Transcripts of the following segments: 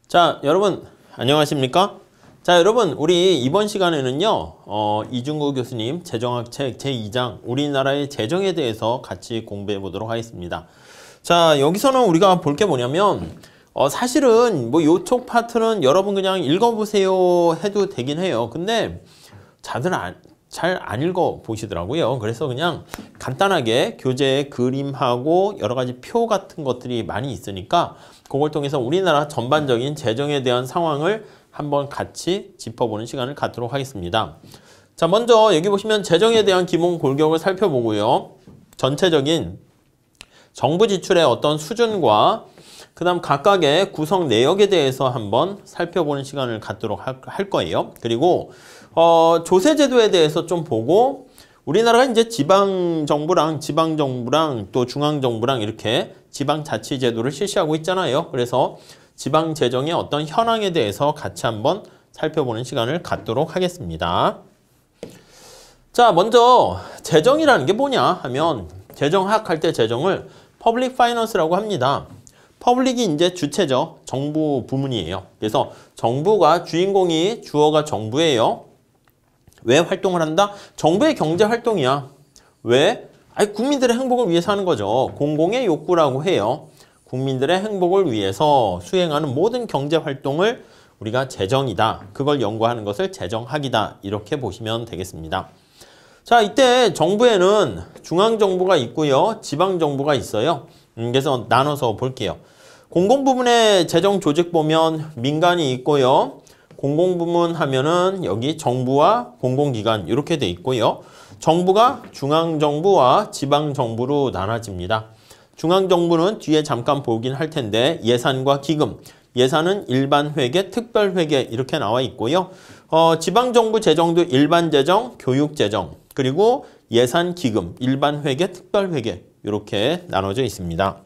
자, 여러분 안녕하십니까? 자, 여러분 우리 이번 시간에는요 이중구 교수님 재정학책 제2장 우리나라의 재정에 대해서 같이 공부해 보도록 하겠습니다. 자, 여기서는 우리가 볼 게 뭐냐면 사실은 뭐 요쪽 파트는 여러분 그냥 읽어보세요 해도 되긴 해요. 근데 잘 안 읽어 보시더라고요. 그래서 그냥 간단하게 교재에 그림하고 여러 가지 표 같은 것들이 많이 있으니까 그걸 통해서 우리나라 전반적인 재정에 대한 상황을 한번 같이 짚어보는 시간을 갖도록 하겠습니다. 자, 먼저 여기 보시면 재정에 대한 기본 골격을 살펴보고요. 전체적인 정부 지출의 어떤 수준과 그 다음 각각의 구성 내역에 대해서 한번 살펴보는 시간을 갖도록 할 거예요. 그리고 조세제도에 대해서 좀 보고 우리나라가 이제 지방정부랑 또 중앙정부랑 이렇게 지방자치제도를 실시하고 있잖아요. 그래서 지방재정의 어떤 현황에 대해서 같이 한번 살펴보는 시간을 갖도록 하겠습니다. 자, 먼저 재정이라는 게 뭐냐 하면 재정학 할 때 재정을 퍼블릭 파이낸스라고 합니다. 퍼블릭이 이제 주체죠. 정부 부문이에요. 그래서 정부가 주인공이 주어가 정부예요. 왜 활동을 한다? 정부의 경제 활동이야. 왜? 국민들의 행복을 위해서 하는 거죠. 공공의 욕구라고 해요. 국민들의 행복을 위해서 수행하는 모든 경제 활동을 우리가 재정이다. 그걸 연구하는 것을 재정학이다. 이렇게 보시면 되겠습니다. 자, 이때 정부에는 중앙정부가 있고요. 지방정부가 있어요. 그래서 나눠서 볼게요. 공공부문의 재정 조직 보면 민간이 있고요. 공공부문 하면은 여기 정부와 공공기관 이렇게 돼 있고요. 정부가 중앙정부와 지방정부로 나눠집니다. 중앙정부는 뒤에 잠깐 보긴 할 텐데 예산과 기금, 예산은 일반회계, 특별회계 이렇게 나와 있고요. 지방정부 재정도 일반재정, 교육재정, 그리고 예산, 기금, 일반회계, 특별회계 이렇게 나눠져 있습니다.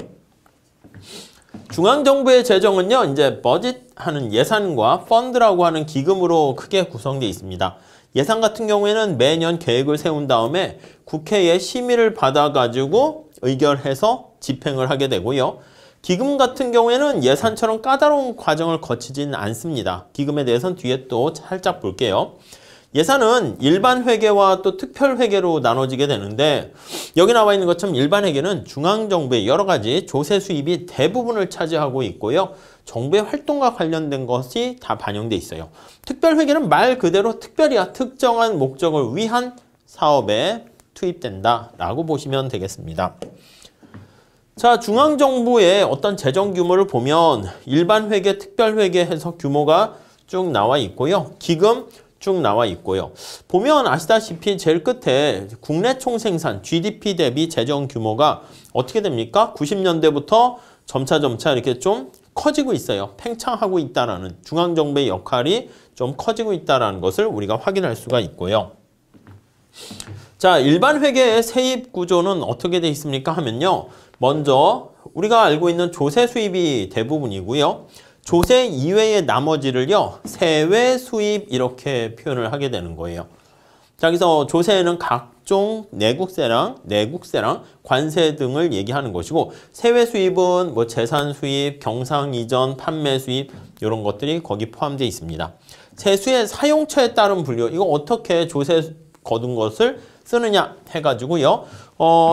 중앙정부의 재정은요, 이제 버짓하는 예산과 펀드라고 하는 기금으로 크게 구성되어 있습니다. 예산 같은 경우에는 매년 계획을 세운 다음에 국회의 심의를 받아가지고 의결해서 집행을 하게 되고요. 기금 같은 경우에는 예산처럼 까다로운 과정을 거치지는 않습니다. 기금에 대해서는 뒤에 또 살짝 볼게요. 예산은 일반회계와 또 특별회계로 나눠지게 되는데 여기 나와 있는 것처럼 일반회계는 중앙정부의 여러 가지 조세 수입이 대부분을 차지하고 있고요. 정부의 활동과 관련된 것이 다 반영돼 있어요. 특별회계는 말 그대로 특별히야 특정한 목적을 위한 사업에 투입된다라고 보시면 되겠습니다. 자, 중앙정부의 어떤 재정 규모를 보면 일반회계, 특별회계 해서 규모가 쭉 나와 있고요. 기금 쭉 나와 있고요. 보면 아시다시피 제일 끝에 국내 총생산 GDP 대비 재정 규모가 어떻게 됩니까? 90년대부터 점차 이렇게 좀 커지고 있어요. 팽창하고 있다라는 중앙정부의 역할이 좀 커지고 있다라는 것을 우리가 확인할 수가 있고요. 자, 일반 회계의 세입 구조는 어떻게 돼 있습니까? 하면요. 먼저 우리가 알고 있는 조세 수입이 대부분이고요. 조세 이외의 나머지를요, 세외 수입 이렇게 표현을 하게 되는 거예요. 자, 그래서 조세에는 각종 내국세랑 관세 등을 얘기하는 것이고, 세외 수입은 뭐 재산 수입, 경상 이전, 판매 수입 이런 것들이 거기 포함되어 있습니다. 세수의 사용처에 따른 분류, 이거 어떻게 조세 거둔 것을 쓰느냐 해가지고요.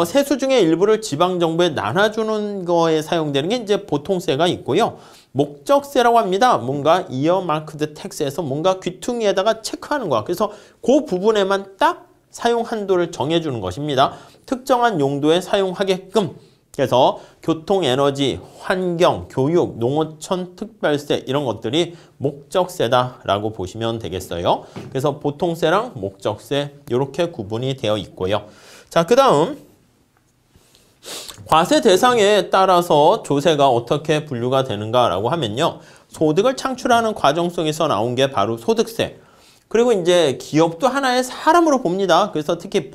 세수 중에 일부를 지방정부에 나눠주는 거에 사용되는 게 이제 보통세가 있고요. 목적세라고 합니다. 뭔가 이어마크드 텍스에서 뭔가 귀퉁이에다가 체크하는 거야. 그래서 그 부분에만 딱 사용 한도를 정해주는 것입니다. 특정한 용도에 사용하게끔. 그래서 교통, 에너지, 환경, 교육, 농어촌 특별세 이런 것들이 목적세다라고 보시면 되겠어요. 그래서 보통세랑 목적세 이렇게 구분이 되어 있고요. 자, 그 다음 과세 대상에 따라서 조세가 어떻게 분류가 되는가라고 하면요. 소득을 창출하는 과정 속에서 나온 게 바로 소득세. 그리고 이제 기업도 하나의 사람으로 봅니다. 그래서 특히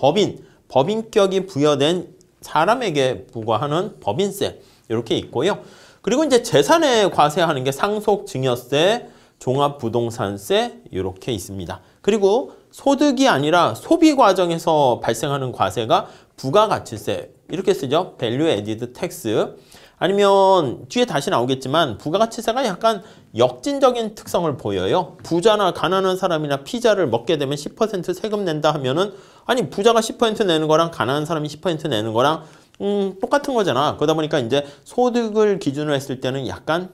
법인격이 부여된 사람에게 부과하는 법인세 이렇게 있고요. 그리고 이제 재산에 과세하는 게 상속증여세, 종합부동산세 이렇게 있습니다. 그리고 소득이 아니라 소비 과정에서 발생하는 과세가 부가가치세 이렇게 쓰죠. Value Added Tax. 아니면 뒤에 다시 나오겠지만 부가가치세가 약간 역진적인 특성을 보여요. 부자나 가난한 사람이나 피자를 먹게 되면 10% 세금 낸다 하면은 아니 부자가 10% 내는 거랑 가난한 사람이 10% 내는 거랑 똑같은 거잖아. 그러다 보니까 이제 소득을 기준으로 했을 때는 약간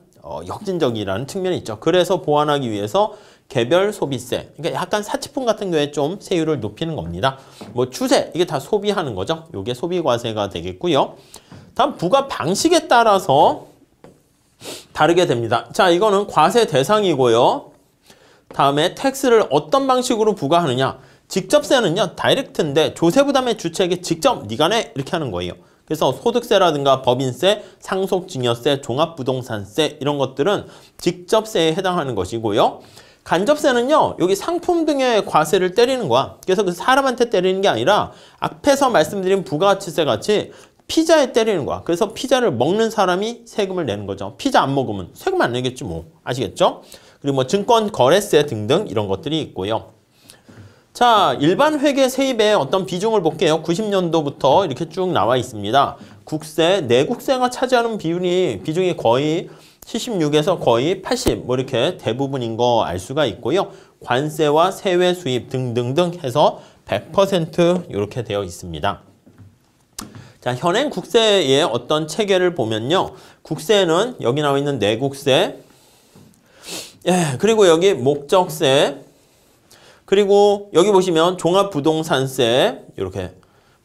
역진적이라는 측면이 있죠. 그래서 보완하기 위해서 개별 소비세, 그러니까 약간 사치품 같은 경우에 좀 세율을 높이는 겁니다. 뭐 추세, 이게 다 소비하는 거죠. 이게 소비과세가 되겠고요. 다음 부과 방식에 따라서 다르게 됩니다. 자, 이거는 과세 대상이고요. 다음에 텍스를 어떤 방식으로 부과하느냐. 직접세는요, 다이렉트인데 조세 부담의 주체에게 직접 네가 내 이렇게 하는 거예요. 그래서 소득세라든가 법인세, 상속증여세, 종합부동산세 이런 것들은 직접세에 해당하는 것이고요. 간접세는요, 여기 상품 등의 과세를 때리는 거야. 그래서 그 사람한테 때리는 게 아니라 앞에서 말씀드린 부가가치세 같이 피자에 때리는 거야. 그래서 피자를 먹는 사람이 세금을 내는 거죠. 피자 안 먹으면 세금 안 내겠지 뭐. 아시겠죠? 그리고 뭐 증권 거래세 등등 이런 것들이 있고요. 자, 일반 회계 세입의 어떤 비중을 볼게요. 90년도부터 이렇게 쭉 나와 있습니다. 국세, 내국세가 차지하는 비중이 거의 76에서 거의 80, 뭐 이렇게 대부분인 거 알 수가 있고요. 관세와 세외 수입 등등등 해서 100% 이렇게 되어 있습니다. 자, 현행 국세의 어떤 체계를 보면요. 국세는 여기 나와 있는 내국세, 그리고 여기 목적세, 그리고 여기 보시면 종합부동산세 이렇게,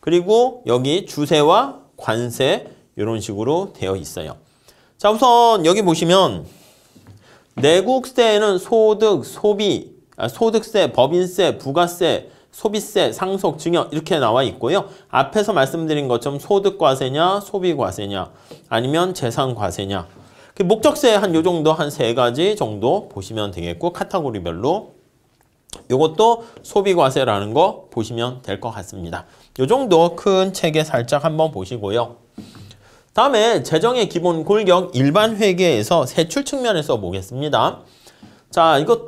그리고 여기 주세와 관세 이런 식으로 되어 있어요. 자, 우선 여기 보시면 내국세에는 소득, 소득세, 법인세, 부가세, 소비세, 상속, 증여 이렇게 나와 있고요. 앞에서 말씀드린 것처럼 소득과세냐, 소비과세냐, 아니면 재산과세냐. 목적세 한 요 정도 한 3가지 정도 보시면 되겠고 카테고리별로 요것도 소비과세라는 거 보시면 될 것 같습니다. 요 정도 큰 체계 살짝 한번 보시고요. 다음에 재정의 기본 골격 일반 회계에서 세출 측면에서 보겠습니다. 자, 이거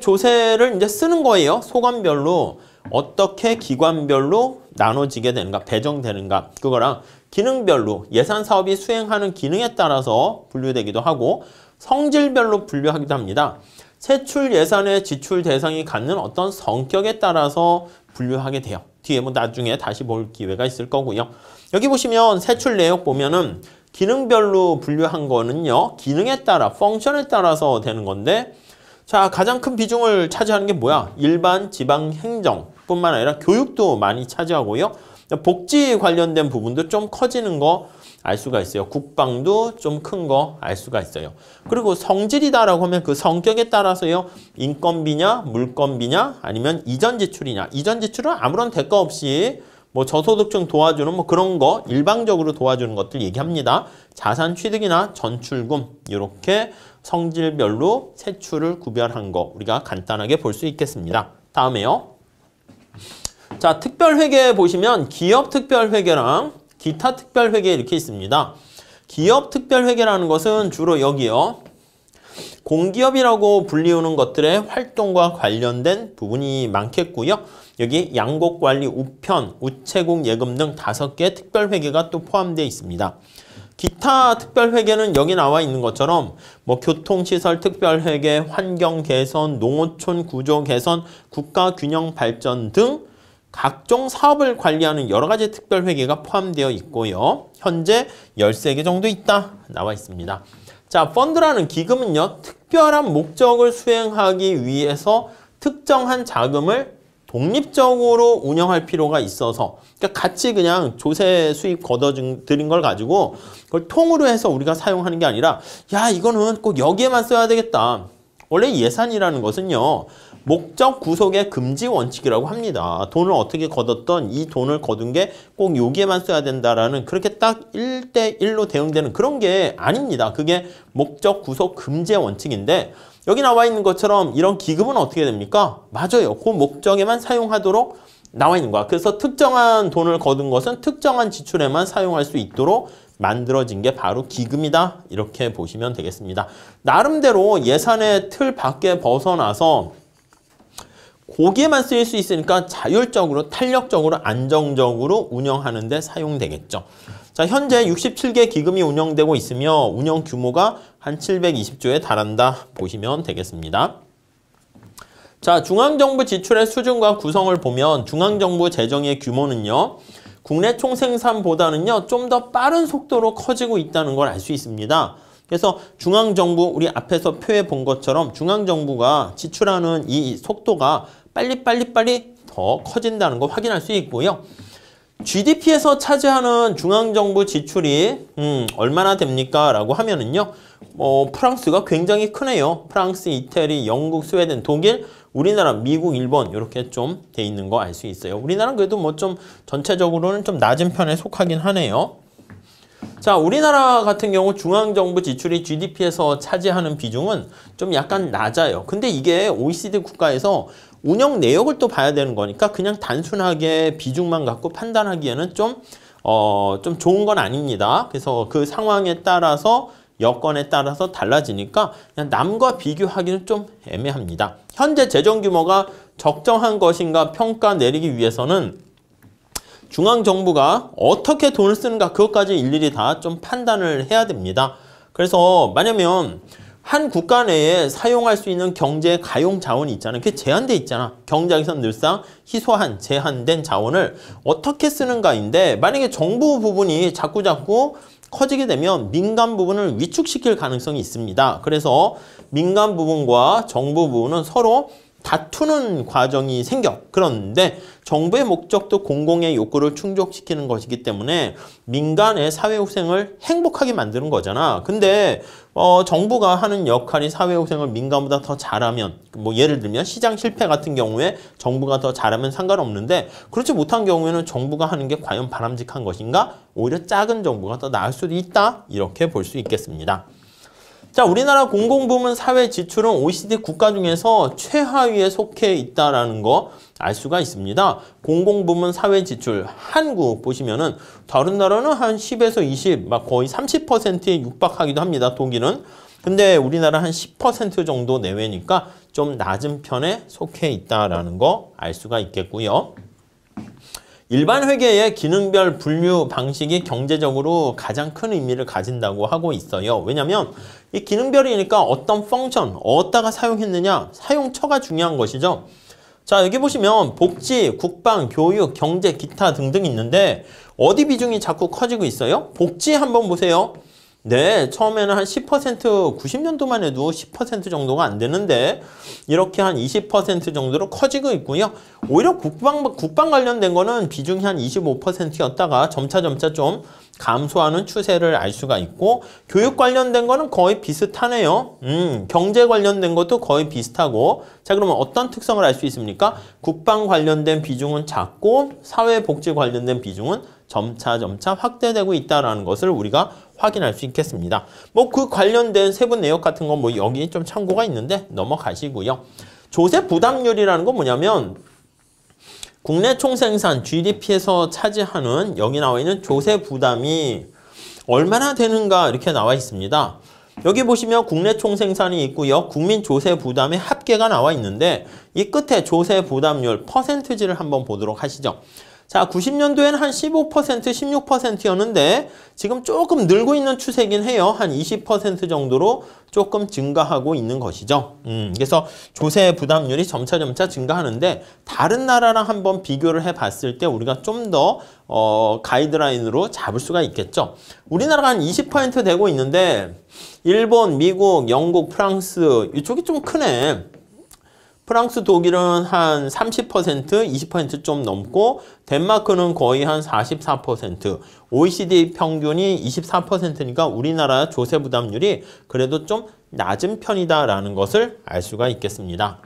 조세를 이제 쓰는 거예요. 소관별로 어떻게 기관별로 나눠지게 되는가, 배정되는가, 그거랑 기능별로 예산 사업이 수행하는 기능에 따라서 분류되기도 하고 성질별로 분류하기도 합니다. 세출 예산의 지출 대상이 갖는 어떤 성격에 따라서 분류하게 돼요. 뒤에 뭐 나중에 다시 볼 기회가 있을 거고요. 여기 보시면 세출 내역 보면은 기능별로 분류한 거는요. 기능에 따라, 펑션에 따라서 되는 건데 자, 가장 큰 비중을 차지하는 게 뭐야? 일반 지방 행정뿐만 아니라 교육도 많이 차지하고요. 복지 관련된 부분도 좀 커지는 거 알 수가 있어요. 국방도 좀 큰 거 알 수가 있어요. 그리고 성질이다라고 하면 그 성격에 따라서요. 인건비냐, 물건비냐, 아니면 이전 지출이냐. 이전 지출은 아무런 대가 없이 뭐 저소득층 도와주는 뭐 그런 거 일방적으로 도와주는 것들 얘기합니다. 자산 취득이나 전출금 이렇게 성질별로 세출을 구별한 거 우리가 간단하게 볼 수 있겠습니다. 다음에요. 자, 특별회계 보시면 기업특별회계랑 기타 특별회계 이렇게 있습니다. 기업특별회계라는 것은 주로 여기요. 공기업이라고 불리우는 것들의 활동과 관련된 부분이 많겠고요. 여기 양곡관리, 우편, 우체국 예금 등 5개 특별회계가 또 포함되어 있습니다. 기타 특별회계는 여기 나와 있는 것처럼 뭐 교통시설 특별회계, 환경개선, 농어촌 구조 개선, 국가균형 발전 등 각종 사업을 관리하는 여러 가지 특별회계가 포함되어 있고요. 현재 13개 정도 있다 나와 있습니다. 자, 펀드라는 기금은요. 특별한 목적을 수행하기 위해서 특정한 자금을 독립적으로 운영할 필요가 있어서 그러니까 같이 그냥 조세 수입 걷어들인 걸 가지고 그걸 통으로 해서 우리가 사용하는 게 아니라 야, 이거는 꼭 여기에만 써야 되겠다. 원래 예산이라는 것은요. 목적 구속의 금지 원칙이라고 합니다. 돈을 어떻게 걷었던 이 돈을 거둔 게 꼭 여기에만 써야 된다라는 그렇게 딱 1대1로 대응되는 그런 게 아닙니다. 그게 목적 구속 금지의 원칙인데 여기 나와 있는 것처럼 이런 기금은 어떻게 됩니까? 맞아요. 그 목적에만 사용하도록 나와 있는 거야. 그래서 특정한 돈을 거둔 것은 특정한 지출에만 사용할 수 있도록 만들어진 게 바로 기금이다. 이렇게 보시면 되겠습니다. 나름대로 예산의 틀 밖에 벗어나서 거기에만 쓰일 수 있으니까 자율적으로, 탄력적으로, 안정적으로 운영하는 데 사용되겠죠. 자, 현재 67개 기금이 운영되고 있으며 운영 규모가 한 720조에 달한다 보시면 되겠습니다. 자, 중앙정부 지출의 수준과 구성을 보면 중앙정부 재정의 규모는요, 국내 총생산보다는요, 좀 더 빠른 속도로 커지고 있다는 걸 알 수 있습니다. 그래서 중앙정부, 우리 앞에서 표해 본 것처럼 중앙정부가 지출하는 이 속도가 빨리 더 커진다는 거 확인할 수 있고요. GDP에서 차지하는 중앙정부 지출이 얼마나 됩니까? 라고 하면은요, 프랑스가 굉장히 크네요. 프랑스, 이태리, 영국, 스웨덴, 독일, 우리나라, 미국, 일본 이렇게 좀 돼 있는 거 알 수 있어요. 우리나라는 그래도 뭐 좀 전체적으로는 좀 낮은 편에 속하긴 하네요. 자, 우리나라 같은 경우 중앙정부 지출이 GDP에서 차지하는 비중은 좀 약간 낮아요. 근데 이게 OECD 국가에서 운영 내역을 또 봐야 되는 거니까 그냥 단순하게 비중만 갖고 판단하기에는 좀 좋은 건 아닙니다. 그래서 그 상황에 따라서 여건에 따라서 달라지니까 그냥 남과 비교하기는 좀 애매합니다. 현재 재정 규모가 적정한 것인가 평가 내리기 위해서는 중앙정부가 어떻게 돈을 쓰는가 그것까지 일일이 다 좀 판단을 해야 됩니다. 그래서 만약에 한 국가 내에 사용할 수 있는 경제 가용 자원이 있잖아요. 그게 제한돼 있잖아. 경제학에서는 늘상 희소한, 제한된 자원을 어떻게 쓰는가인데 만약에 정부 부분이 자꾸 커지게 되면 민간 부분을 위축시킬 가능성이 있습니다. 그래서 민간 부분과 정부 부분은 서로 다투는 과정이 생겨. 그런데 정부의 목적도 공공의 욕구를 충족시키는 것이기 때문에 민간의 사회후생을 행복하게 만드는 거잖아. 근데 정부가 하는 역할이 사회후생을 민간보다 더 잘하면, 뭐 예를 들면 시장 실패 같은 경우에 정부가 더 잘하면 상관없는데 그렇지 못한 경우에는 정부가 하는 게 과연 바람직한 것인가? 오히려 작은 정부가 더 나을 수도 있다. 이렇게 볼 수 있겠습니다. 자, 우리나라 공공부문 사회 지출은 OECD 국가 중에서 최하위에 속해 있다라는 거 알 수가 있습니다. 공공부문 사회 지출, 한국 보시면은 다른 나라는 한 10에서 20, 막 거의 30%에 육박하기도 합니다. 독일은. 근데 우리나라 한 10% 정도 내외니까 좀 낮은 편에 속해 있다라는 거 알 수가 있겠고요. 일반 회계의 기능별 분류 방식이 경제적으로 가장 큰 의미를 가진다고 하고 있어요. 왜냐하면 이 기능별이니까 어떤 펑션, 어디다가 사용했느냐, 사용처가 중요한 것이죠. 자, 여기 보시면 복지, 국방, 교육, 경제, 기타 등등 있는데 어디 비중이 자꾸 커지고 있어요? 복지 한번 보세요. 네, 처음에는 한 10%, 90년도만 해도 10% 정도가 안 되는데 이렇게 한 20% 정도로 커지고 있고요. 오히려 국방 관련된 거는 비중이 한 25%였다가 점차 좀 감소하는 추세를 알 수가 있고 교육 관련된 거는 거의 비슷하네요. 경제 관련된 것도 거의 비슷하고 자, 그러면 어떤 특성을 알 수 있습니까? 국방 관련된 비중은 작고 사회복지 관련된 비중은 점차 확대되고 있다는 것을 우리가 확인할 수 있겠습니다. 뭐 그 관련된 세부 내역 같은 건 뭐 여기 좀 참고가 있는데 넘어가시고요. 조세 부담률이라는 건 뭐냐면 국내 총생산 GDP에서 차지하는 여기 나와 있는 조세 부담이 얼마나 되는가 이렇게 나와 있습니다. 여기 보시면 국내 총생산이 있고요. 국민 조세 부담의 합계가 나와 있는데 이 끝에 조세 부담률 퍼센트지를 한번 보도록 하시죠. 자, 90년도에는 한 15%, 16%였는데 지금 조금 늘고 있는 추세긴 해요. 한 20% 정도로 조금 증가하고 있는 것이죠. 그래서 조세 부담률이 점차 증가하는데 다른 나라랑 한번 비교를 해봤을 때 우리가 좀 더 가이드라인으로 잡을 수가 있겠죠. 우리나라가 한 20% 되고 있는데 일본, 미국, 영국, 프랑스 이쪽이 좀 크네. 프랑스, 독일은 한 30%, 20% 좀 넘고 덴마크는 거의 한 44%, OECD 평균이 24%니까 우리나라 조세 부담률이 그래도 좀 낮은 편이다라는 것을 알 수가 있겠습니다.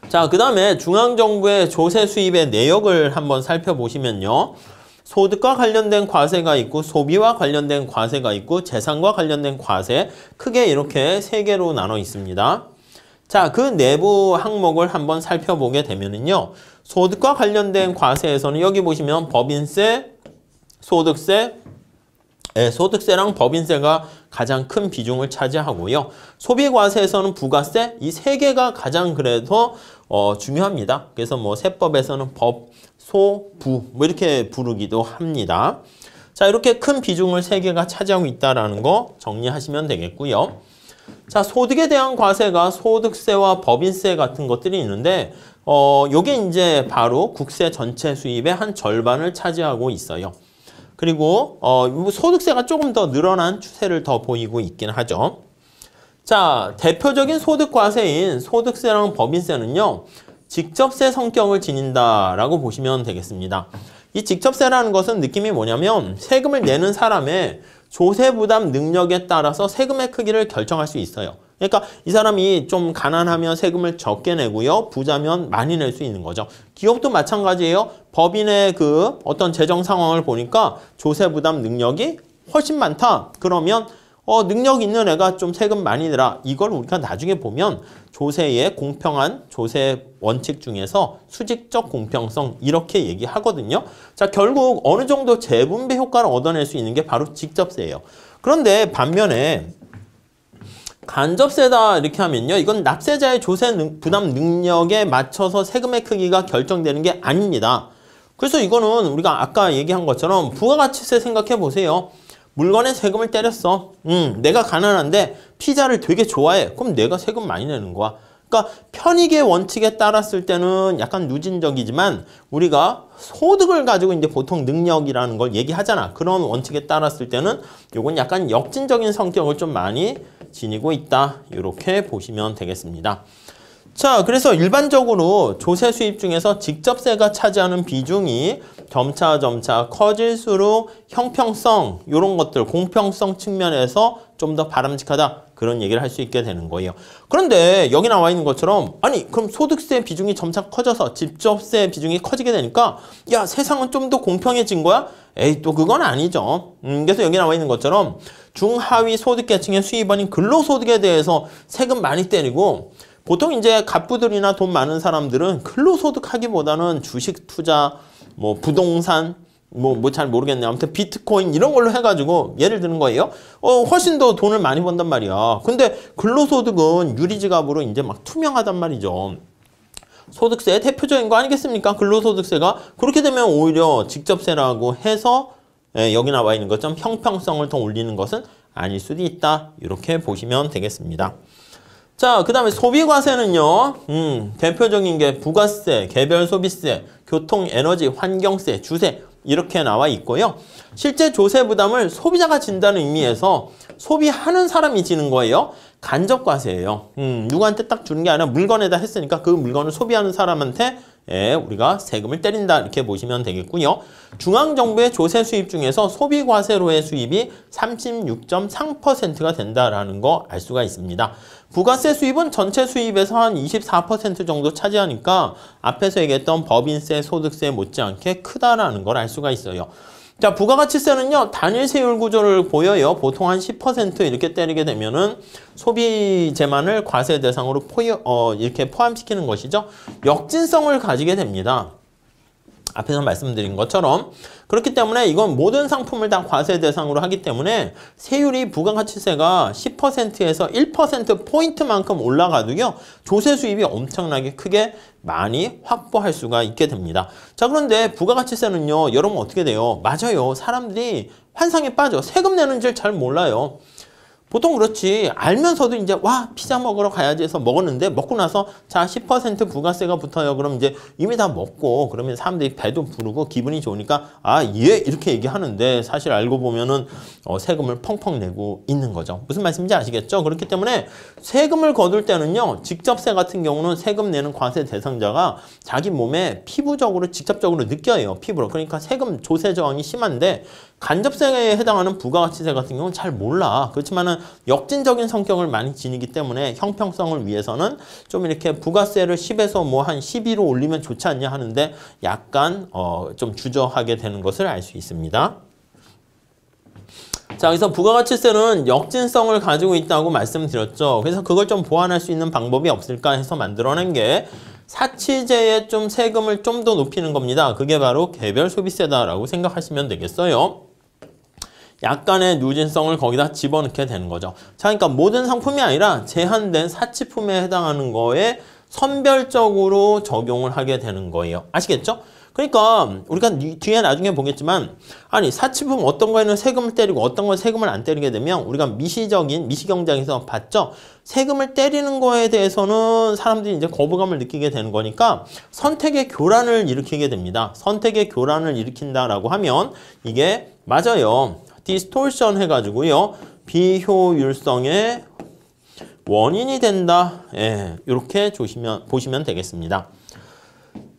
자, 그 다음에 중앙정부의 조세 수입의 내역을 한번 살펴보시면요. 소득과 관련된 과세가 있고 소비와 관련된 과세가 있고 재산과 관련된 과세 크게 이렇게 세 개로 나눠 있습니다. 자, 그 내부 항목을 한번 살펴보게 되면은요. 소득과 관련된 과세에서는 여기 보시면 법인세, 소득세, 소득세랑 법인세가 가장 큰 비중을 차지하고요. 소비과세에서는 부가세, 이 세 개가 가장 그래서 중요합니다. 그래서 뭐 세법에서는 법, 소, 부 뭐 이렇게 부르기도 합니다. 자, 이렇게 큰 비중을 세 개가 차지하고 있다라는 거 정리하시면 되겠고요. 자, 소득에 대한 과세가 소득세와 법인세 같은 것들이 있는데 요게 이제 바로 국세 전체 수입의 한 절반을 차지하고 있어요. 그리고 소득세가 조금 더 늘어난 추세를 더 보이고 있긴 하죠. 자, 대표적인 소득 과세인 소득세랑 법인세는요. 직접세 성격을 지닌다라고 보시면 되겠습니다. 이 직접세라는 것은 느낌이 뭐냐면 세금을 내는 사람의 조세 부담 능력에 따라서 세금의 크기를 결정할 수 있어요. 그러니까 이 사람이 좀 가난하면 세금을 적게 내고요. 부자면 많이 낼 수 있는 거죠. 기업도 마찬가지예요. 법인의 그 어떤 재정 상황을 보니까 조세 부담 능력이 훨씬 많다. 그러면 능력 있는 애가 좀 세금 많이 내라. 이걸 우리가 나중에 보면 조세의 공평한 조세 원칙 중에서 수직적 공평성 이렇게 얘기하거든요. 자, 결국 어느 정도 재분배 효과를 얻어낼 수 있는 게 바로 직접세예요. 그런데 반면에 간접세다 이렇게 하면요. 이건 납세자의 조세 부담 능력에 맞춰서 세금의 크기가 결정되는 게 아닙니다. 그래서 이거는 우리가 아까 얘기한 것처럼 부가가치세 생각해 보세요. 물건에 세금을 때렸어. 내가 가난한데 피자를 되게 좋아해. 그럼 내가 세금 많이 내는 거야. 그러니까 편익의 원칙에 따랐을 때는 약간 누진적이지만 우리가 소득을 가지고 이제 보통 능력이라는 걸 얘기하잖아. 그런 원칙에 따랐을 때는 요건 약간 역진적인 성격을 좀 많이 지니고 있다. 이렇게 보시면 되겠습니다. 자, 그래서 일반적으로 조세 수입 중에서 직접세가 차지하는 비중이 점차 커질수록 형평성 이런 것들 공평성 측면에서 좀 더 바람직하다 그런 얘기를 할 수 있게 되는 거예요. 그런데 여기 나와 있는 것처럼 아니 그럼 소득세 비중이 점차 커져서 직접세 비중이 커지게 되니까 야 세상은 좀 더 공평해진 거야? 에이 또 그건 아니죠. 그래서 여기 나와 있는 것처럼 중하위 소득계층의 수입원인 근로소득에 대해서 세금 많이 때리고 보통 이제 갑부들이나 돈 많은 사람들은 근로소득 하기보다는 주식 투자, 뭐 부동산, 뭐 잘 모르겠네요. 아무튼 비트코인 이런 걸로 해가지고 예를 드는 거예요. 훨씬 더 돈을 많이 번단 말이야. 근데 근로소득은 유리지갑으로 이제 막 투명하단 말이죠. 소득세의 대표적인 거 아니겠습니까? 근로소득세가. 그렇게 되면 오히려 직접세라고 해서 여기 나와 있는 것처럼 형평성을 더 올리는 것은 아닐 수도 있다. 이렇게 보시면 되겠습니다. 자, 그 다음에 소비과세는요, 대표적인 게 부가세, 개별소비세, 교통, 에너지, 환경세, 주세 이렇게 나와 있고요. 실제 조세 부담을 소비자가 진다는 의미에서 소비하는 사람이 지는 거예요. 간접과세예요. 누구한테 딱 주는 게 아니라 물건에다 했으니까 그 물건을 소비하는 사람한테 우리가 세금을 때린다 이렇게 보시면 되겠고요. 중앙정부의 조세 수입 중에서 소비과세로의 수입이 36.3%가 된다라는 거 알 수가 있습니다. 부가세 수입은 전체 수입에서 한 24% 정도 차지하니까 앞에서 얘기했던 법인세, 소득세 못지않게 크다라는 걸 알 수가 있어요. 자, 부가가치세는요, 단일세율 구조를 보여요. 보통 한 10% 이렇게 때리게 되면은 소비재만을 과세 대상으로 이렇게 포함시키는 것이죠. 역진성을 가지게 됩니다. 앞에서 말씀드린 것처럼. 그렇기 때문에 이건 모든 상품을 다 과세 대상으로 하기 때문에 세율이 부가가치세가 10%에서 1%포인트만큼 올라가도요. 조세 수입이 엄청나게 크게 많이 확보할 수가 있게 됩니다. 자, 그런데 부가가치세는요. 여러분 어떻게 돼요? 맞아요. 사람들이 환상에 빠져. 세금 내는 줄 잘 몰라요. 보통 그렇지. 알면서도 이제 와 피자 먹으러 가야지 해서 먹었는데 먹고 나서 자 10% 부가세가 붙어요. 그럼 이제 이미 다 먹고 그러면 사람들이 배도 부르고 기분이 좋으니까 아 예 이렇게 얘기하는데 사실 알고 보면은 세금을 펑펑 내고 있는 거죠. 무슨 말씀인지 아시겠죠? 그렇기 때문에 세금을 거둘 때는요. 직접세 같은 경우는 세금 내는 과세 대상자가 자기 몸에 피부적으로 직접적으로 느껴요. 피부로. 그러니까 세금 조세 저항이 심한데 간접세에 해당하는 부가가치세 같은 경우는 잘 몰라. 그렇지만은 역진적인 성격을 많이 지니기 때문에 형평성을 위해서는 좀 이렇게 부가세를 10에서 뭐 한 12로 올리면 좋지 않냐 하는데 약간 좀 주저하게 되는 것을 알 수 있습니다. 자, 그래서 부가가치세는 역진성을 가지고 있다고 말씀드렸죠. 그래서 그걸 좀 보완할 수 있는 방법이 없을까 해서 만들어낸 게 사치제의 좀 세금을 좀 더 높이는 겁니다. 그게 바로 개별소비세다라고 생각하시면 되겠어요. 약간의 누진성을 거기다 집어넣게 되는 거죠. 자, 그러니까 모든 상품이 아니라 제한된 사치품에 해당하는 거에 선별적으로 적용을 하게 되는 거예요. 아시겠죠? 그러니까 우리가 뒤에 나중에 보겠지만 아니 사치품 어떤 거에는 세금을 때리고 어떤 건 세금을 안 때리게 되면 우리가 미시경제에서 봤죠. 세금을 때리는 거에 대해서는 사람들이 이제 거부감을 느끼게 되는 거니까 선택의 교란을 일으키게 됩니다. 선택의 교란을 일으킨다라고 하면 이게 맞아요. 디스토션 해가지고요. 비효율성의 원인이 된다. 예, 이렇게 보시면 되겠습니다.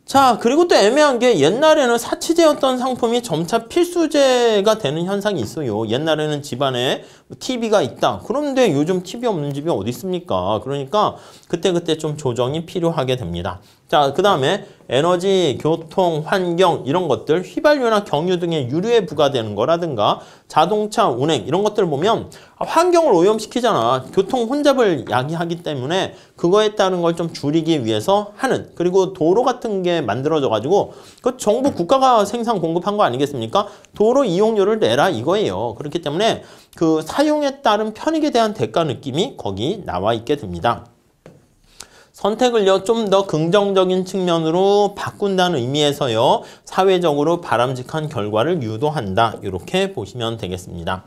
자, 그리고 또 애매한 게 옛날에는 사치제였던 상품이 점차 필수제가 되는 현상이 있어요. 옛날에는 집안에 TV가 있다. 그런데 요즘 TV 없는 집이 어디 있습니까? 그러니까 그때그때 좀 조정이 필요하게 됩니다. 자, 그 다음에 에너지, 교통, 환경 이런 것들, 휘발유나 경유 등의 유류에 부과되는 거라든가 자동차 운행 이런 것들을 보면 환경을 오염시키잖아. 교통 혼잡을 야기하기 때문에 그거에 따른 걸 좀 줄이기 위해서 하는, 그리고 도로 같은 게 만들어져 가지고 그 정부 국가가 생산 공급한 거 아니겠습니까? 도로 이용료를 내라 이거예요. 그렇기 때문에 그 사용에 따른 편익에 대한 대가 느낌이 거기 나와 있게 됩니다. 선택을요, 좀 더 긍정적인 측면으로 바꾼다는 의미에서요, 사회적으로 바람직한 결과를 유도한다. 이렇게 보시면 되겠습니다.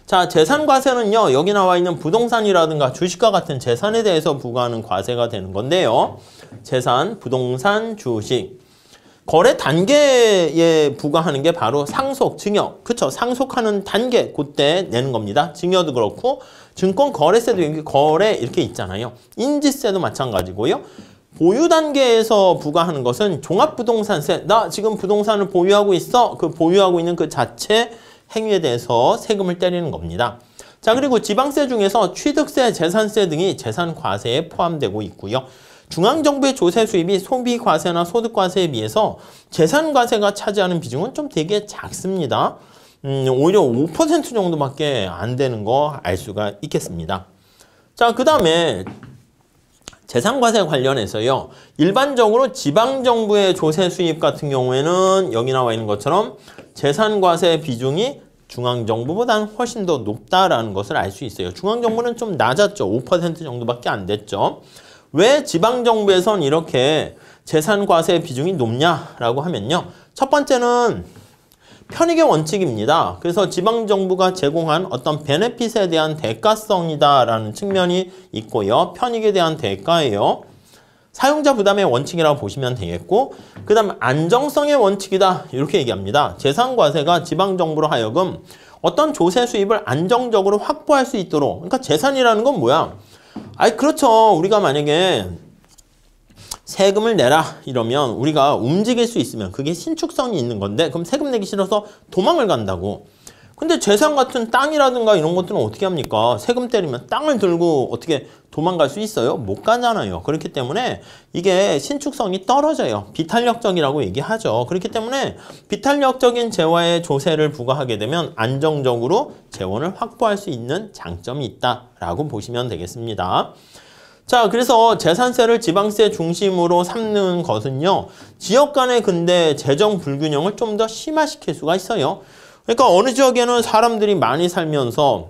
자, 재산과세는요, 여기 나와 있는 부동산이라든가 주식과 같은 재산에 대해서 부과하는 과세가 되는 건데요. 재산, 부동산, 주식. 거래 단계에 부과하는 게 바로 상속, 증여. 그쵸? 상속하는 단계, 그때 내는 겁니다. 증여도 그렇고, 증권 거래세도 여기 거래 이렇게 있잖아요. 인지세도 마찬가지고요. 보유 단계에서 부과하는 것은 종합부동산세. 나 지금 부동산을 보유하고 있어. 그 보유하고 있는 그 자체 행위에 대해서 세금을 때리는 겁니다. 자, 그리고 지방세 중에서 취득세, 재산세 등이 재산과세에 포함되고 있고요. 중앙정부의 조세 수입이 소비과세나 소득과세에 비해서 재산과세가 차지하는 비중은 좀 되게 작습니다. 오히려 5% 정도밖에 안 되는 거 알 수가 있겠습니다. 자, 그 다음에 재산과세 관련해서요. 일반적으로 지방정부의 조세 수입 같은 경우에는 여기 나와 있는 것처럼 재산과세 비중이 중앙정부보다는 훨씬 더 높다라는 것을 알 수 있어요. 중앙정부는 좀 낮았죠. 5% 정도밖에 안 됐죠. 왜 지방정부에선 이렇게 재산과세 비중이 높냐라고 하면요. 첫 번째는 편익의 원칙입니다. 그래서 지방정부가 제공한 어떤 베네핏에 대한 대가성이다라는 측면이 있고요. 편익에 대한 대가예요. 사용자 부담의 원칙이라고 보시면 되겠고, 그 다음 안정성의 원칙이다 이렇게 얘기합니다. 재산과세가 지방정부로 하여금 어떤 조세 수입을 안정적으로 확보할 수 있도록, 그러니까 재산이라는 건 뭐야? 아이 그렇죠. 우리가 만약에 세금을 내라 이러면 우리가 움직일 수 있으면 그게 신축성이 있는 건데, 그럼 세금 내기 싫어서 도망을 간다고. 근데 재산 같은 땅이라든가 이런 것들은 어떻게 합니까? 세금 때리면 땅을 들고 어떻게 도망갈 수 있어요? 못 가잖아요. 그렇기 때문에 이게 신축성이 떨어져요. 비탄력적이라고 얘기하죠. 그렇기 때문에 비탄력적인 재화에 조세를 부과하게 되면 안정적으로 재원을 확보할 수 있는 장점이 있다라고 보시면 되겠습니다. 자, 그래서 재산세를 지방세 중심으로 삼는 것은요, 지역 간의 근데 재정 불균형을 좀 더 심화시킬 수가 있어요. 그러니까 어느 지역에는 사람들이 많이 살면서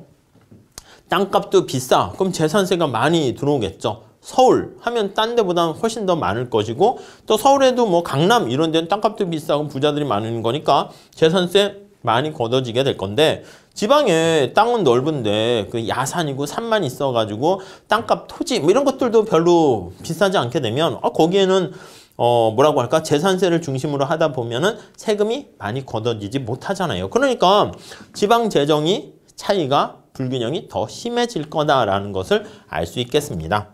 땅값도 비싸. 그럼 재산세가 많이 들어오겠죠. 서울 하면 딴 데보다는 훨씬 더 많을 것이고, 또 서울에도 뭐 강남 이런 데는 땅값도 비싸고 부자들이 많은 거니까 재산세 많이 걷어지게 될 건데, 지방에 땅은 넓은데 그 야산이고 산만 있어가지고 땅값, 토지 뭐 이런 것들도 별로 비싸지 않게 되면 거기에는 뭐라고 할까? 재산세를 중심으로 하다 보면은 세금이 많이 걷어지지 못하잖아요. 그러니까 지방 재정이 차이가, 불균형이 더 심해질 거다라는 것을 알 수 있겠습니다.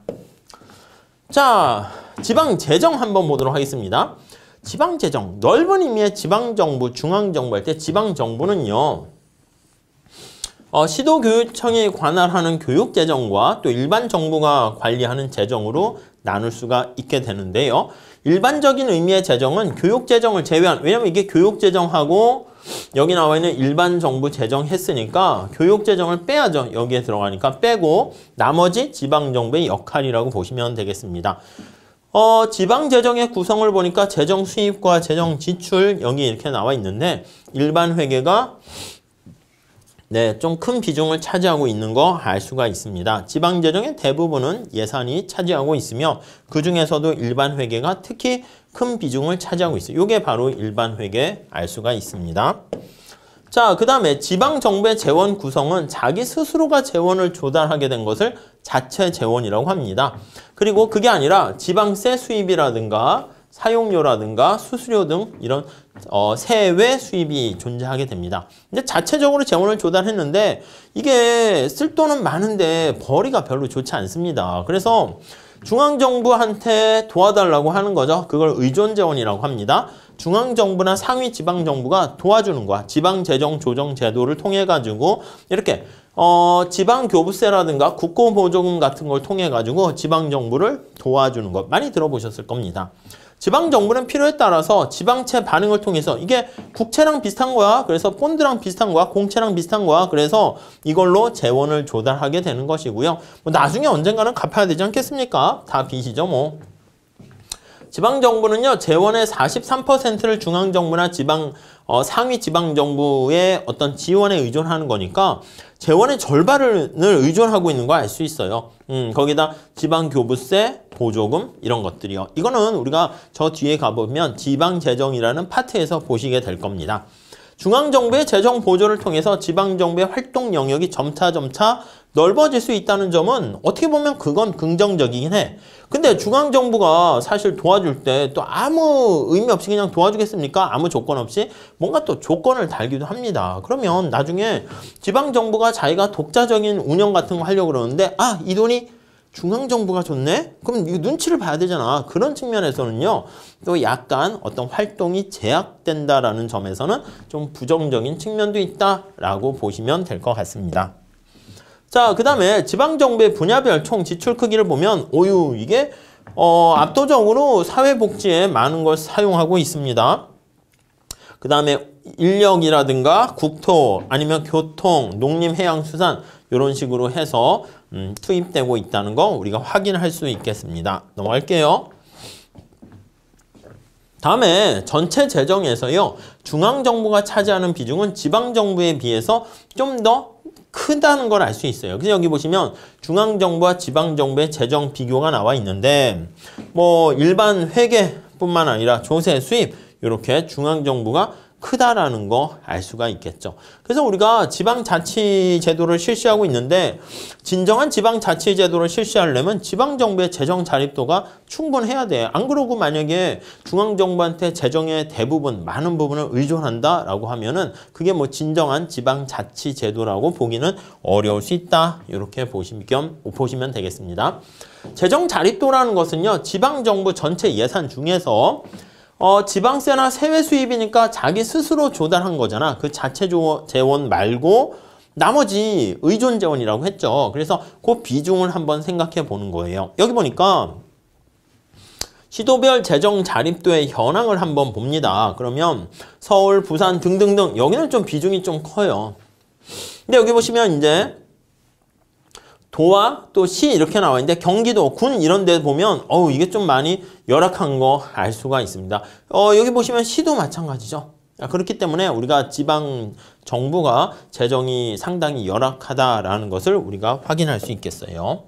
자, 지방 재정 한번 보도록 하겠습니다. 지방 재정, 넓은 의미의 지방정부, 중앙정부 할 때 지방정부는요, 시도교육청이 관할하는 교육재정과 또 일반 정부가 관리하는 재정으로 나눌 수가 있게 되는데요. 일반적인 의미의 재정은 교육재정을 제외한, 왜냐면 이게 교육재정하고 여기 나와 있는 일반 정부 재정 했으니까 교육재정을 빼야죠. 여기에 들어가니까 빼고 나머지 지방정부의 역할이라고 보시면 되겠습니다. 지방재정의 구성을 보니까 재정 수입과 재정 지출 여기 이렇게 나와 있는데, 일반 회계가 네, 좀 큰 비중을 차지하고 있는 거 알 수가 있습니다. 지방재정의 대부분은 예산이 차지하고 있으며 그 중에서도 일반회계가 특히 큰 비중을 차지하고 있어요. 이게 바로 일반회계 알 수가 있습니다. 자, 그 다음에 지방정부의 재원 구성은 자기 스스로가 재원을 조달하게 된 것을 자체 재원이라고 합니다. 그리고 그게 아니라 지방세 수입이라든가 사용료라든가 수수료 등 이런 세외 수입이 존재하게 됩니다. 근데 자체적으로 재원을 조달했는데 이게 쓸 돈은 많은데 벌이가 별로 좋지 않습니다. 그래서 중앙정부한테 도와달라고 하는 거죠. 그걸 의존재원이라고 합니다. 중앙정부나 상위 지방정부가 도와주는 거야. 지방재정조정제도를 통해 가지고 이렇게 지방교부세라든가 국고보조금 같은 걸 통해 가지고 지방정부를 도와주는 것 많이 들어보셨을 겁니다. 지방정부는 필요에 따라서 지방채 반응을 통해서 이게 국채랑 비슷한 거야. 그래서 본드랑 비슷한 거야. 공채랑 비슷한 거야. 그래서 이걸로 재원을 조달하게 되는 것이고요. 뭐 나중에 언젠가는 갚아야 되지 않겠습니까? 다 빚이죠 뭐. 지방정부는요, 재원의 43%를 중앙정부나 상위 지방정부의 어떤 지원에 의존하는 거니까 재원의 절반을 의존하고 있는 거 알 수 있어요. 거기다 지방교부세, 보조금 이런 것들이요. 이거는 우리가 저 뒤에 가보면 지방재정이라는 파트에서 보시게 될 겁니다. 중앙정부의 재정 보조를 통해서 지방정부의 활동 영역이 점차 넓어질 수 있다는 점은 어떻게 보면 그건 긍정적이긴 해. 근데 중앙정부가 사실 도와줄 때 또 아무 의미 없이 그냥 도와주겠습니까? 아무 조건 없이 뭔가 또 조건을 달기도 합니다. 그러면 나중에 지방정부가 자기가 독자적인 운영 같은 거 하려고 그러는데 이 돈이 중앙정부가 줬네? 그럼 이 눈치를 봐야 되잖아. 그런 측면에서는요. 또 약간 어떤 활동이 제약된다라는 점에서는 좀 부정적인 측면도 있다라고 보시면 될 것 같습니다. 자, 그 다음에 지방정부의 분야별 총 지출 크기를 보면 이게 압도적으로 사회복지에 많은 걸 사용하고 있습니다. 그 다음에 인력이라든가 국토 아니면 교통, 농림, 해양, 수산 이런 식으로 해서 투입되고 있다는 거 우리가 확인할 수 있겠습니다. 넘어갈게요. 다음에 전체 재정에서요. 중앙정부가 차지하는 비중은 지방정부에 비해서 좀 더 크다는 걸 알 수 있어요. 그래서 여기 보시면 중앙정부와 지방정부의 재정 비교가 나와 있는데 뭐 일반 회계뿐만 아니라 조세, 수입 이렇게 중앙정부가 크다라는 거 알 수가 있겠죠. 그래서 우리가 지방자치제도를 실시하고 있는데 진정한 지방자치제도를 실시하려면 지방정부의 재정 자립도가 충분해야 돼. 안 그러고 만약에 중앙정부한테 재정의 대부분, 많은 부분을 의존한다라고 하면은 그게 뭐 진정한 지방자치제도라고 보기는 어려울 수 있다. 이렇게 보시면 되겠습니다. 재정 자립도라는 것은요. 지방정부 전체 예산 중에서 지방세나 세외 수입이니까 자기 스스로 조달한 거잖아. 그 자체 재원 말고 나머지 의존 재원이라고 했죠. 그래서 그 비중을 한번 생각해 보는 거예요. 여기 보니까 시도별 재정 자립도의 현황을 한번 봅니다. 그러면 서울, 부산 등등등 여기는 좀 비중이 좀 커요. 근데 여기 보시면 이제 도와 또 시 이렇게 나와 있는데 경기도, 군 이런 데 보면 이게 좀 많이 열악한 거 알 수가 있습니다. 여기 보시면 시도 마찬가지죠. 그렇기 때문에 우리가 지방 정부가 재정이 상당히 열악하다라는 것을 우리가 확인할 수 있겠어요.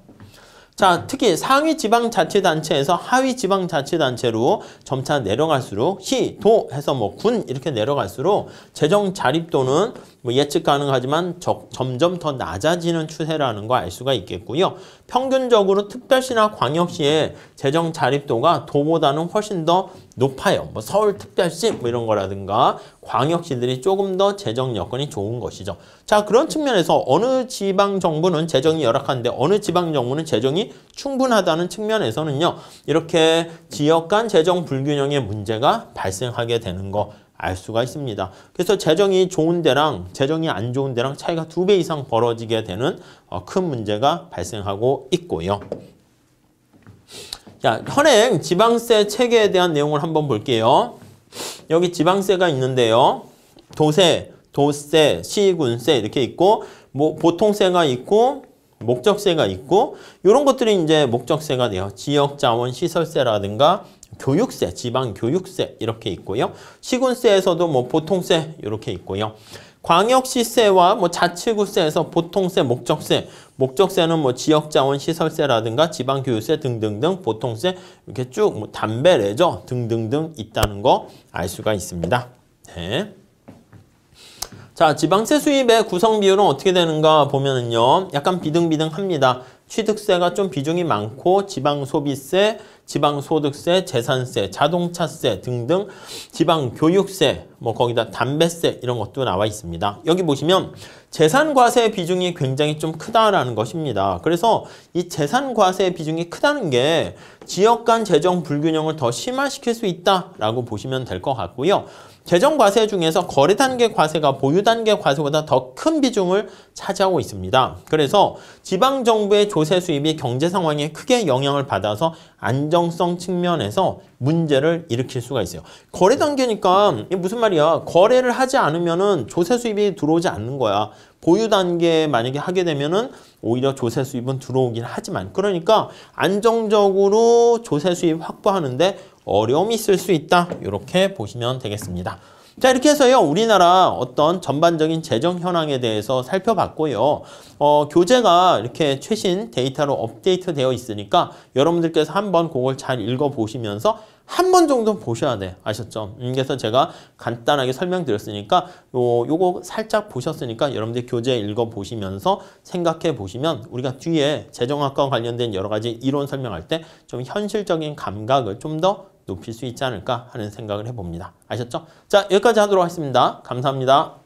자, 특히 상위 지방자치단체에서 하위 지방자치단체로 점차 내려갈수록 시, 도 해서 뭐 군 이렇게 내려갈수록 재정 자립도는 뭐 예측 가능하지만 점점 더 낮아지는 추세라는 거 알 수가 있겠고요. 평균적으로 특별시나 광역시의 재정 자립도가 도보다는 훨씬 더 높아요. 뭐 서울특별시 뭐 이런 거라든가 광역시들이 조금 더 재정 여건이 좋은 것이죠. 자, 그런 측면에서 어느 지방정부는 재정이 열악한데 어느 지방정부는 재정이 충분하다는 측면에서는요. 이렇게 지역 간 재정 불균형의 문제가 발생하게 되는 거 알 수가 있습니다. 그래서 재정이 좋은 데랑 재정이 안 좋은 데랑 차이가 2배 이상 벌어지게 되는 큰 문제가 발생하고 있고요. 자, 현행 지방세 체계에 대한 내용을 한번 볼게요. 여기 지방세가 있는데요. 도세, 도세, 시군세 이렇게 있고 뭐 보통세가 있고 목적세가 있고 이런 것들이 이제 목적세가 돼요. 지역자원시설세라든가 교육세, 지방교육세 이렇게 있고요. 시군세에서도 뭐 보통세 이렇게 있고요. 광역시세와 뭐 자치구세에서 보통세, 목적세, 목적세는 뭐 지역자원 시설세라든가 지방교육세 등등등 보통세 이렇게 쭉 뭐 담배 레저 등등등 있다는 거 알 수가 있습니다. 네. 자, 지방세 수입의 구성 비율은 어떻게 되는가 보면은요, 약간 비등비등합니다. 취득세가 좀 비중이 많고 지방소비세, 지방소득세, 재산세, 자동차세 등등 지방교육세, 뭐 거기다 담배세 이런 것도 나와 있습니다. 여기 보시면 재산과세 비중이 굉장히 좀 크다라는 것입니다. 그래서 이 재산과세 비중이 크다는 게 지역 간 재정 불균형을 더 심화시킬 수 있다라고 보시면 될 것 같고요. 재정과세 중에서 거래단계 과세가 보유단계 과세보다 더 큰 비중을 차지하고 있습니다. 그래서 지방정부의 조세 수입이 경제 상황에 크게 영향을 받아서 안정성 측면에서 문제를 일으킬 수가 있어요. 거래단계니까 이게 무슨 말이야? 거래를 하지 않으면은 조세 수입이 들어오지 않는 거야. 보유단계 만약에 하게 되면은 오히려 조세 수입은 들어오긴 하지만 그러니까 안정적으로 조세 수입 확보하는데 어려움이 있을 수 있다. 이렇게 보시면 되겠습니다. 자, 이렇게 해서요, 우리나라 어떤 전반적인 재정 현황에 대해서 살펴봤고요. 교재가 이렇게 최신 데이터로 업데이트 되어 있으니까 여러분들께서 한번 그걸 잘 읽어보시면서 한 번 정도 보셔야 돼. 아셨죠? 그래서 제가 간단하게 설명드렸으니까 요거 살짝 보셨으니까 여러분들 교재 읽어보시면서 생각해 보시면 우리가 뒤에 재정학과 관련된 여러 가지 이론 설명할 때 좀 현실적인 감각을 좀 더 높일 수 있지 않을까 하는 생각을 해봅니다. 아셨죠? 자, 여기까지 하도록 하겠습니다. 감사합니다.